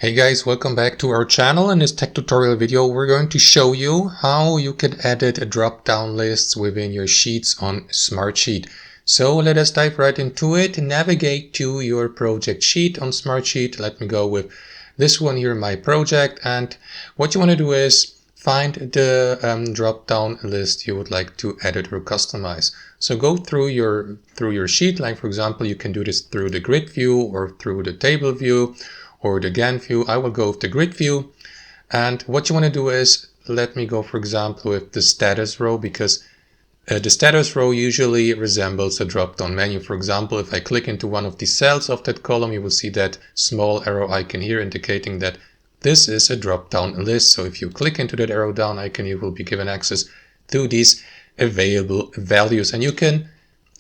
Hey guys, welcome back to our channel. In this tech tutorial video, we're going to show you how you can edit drop-down lists within your sheets on Smartsheet. So let us dive right into it. Navigate to your project sheet on Smartsheet. Let me go with this one here, my project. And what you want to do is find the drop-down list you would like to edit or customize. So go through your sheet. Like for example, you can do this through the grid view or through the table view or the Gantt view. I will go with the grid view. And what you want to do is, let me go, for example, with the status row, because the status row usually resembles a drop-down menu. For example, if I click into one of the cells of that column, you will see that small arrow icon here indicating that this is a drop-down list. So if you click into that arrow down icon, you will be given access to these available values. And you can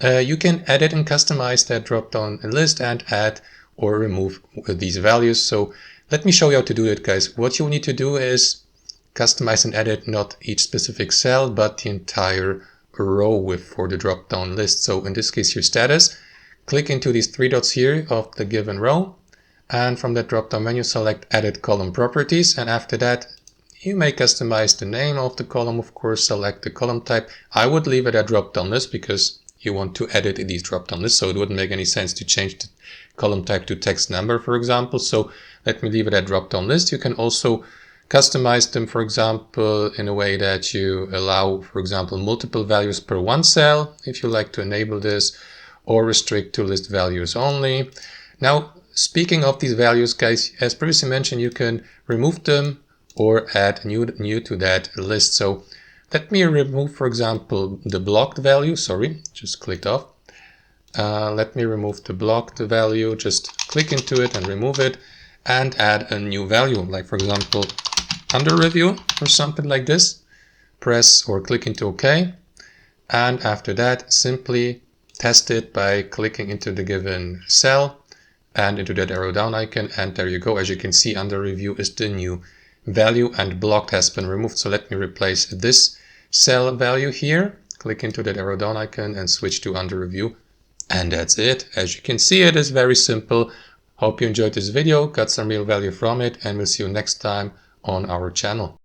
edit and customize that drop-down list and add or remove these values. So let me show you how to do it, guys. What you need to do is customize and edit not each specific cell, but the entire row for the drop-down list. So in this case, your status, click into these three dots here of the given row. And from that drop-down menu, select Edit Column Properties. And after that, you may customize the name of the column, of course, select the column type. I would leave it at drop-down list because you want to edit these drop-down lists, so it wouldn't make any sense to change the column type to text number, for example. So let me leave it at drop-down list. You can also customize them, for example, in a way that you allow, for example, multiple values per one cell, if you like to enable this, or restrict to list values only. Now, speaking of these values, guys, as previously mentioned, you can remove them or add new to that list. So let me remove, for example, the blocked value. Sorry, just clicked off. Let me remove the blocked value. Just click into it and remove it and add a new value. Like for example, under review or something like this. Press or click into OK. And after that, simply test it by clicking into the given cell and into that arrow down icon. And there you go. As you can see, under review is the new value and blocked has been removed. So let me replace this cell value here. Click into that arrow down icon and switch to under review. And that's it. As you can see, it is very simple. Hope you enjoyed this video, got some real value from it, and we'll see you next time on our channel.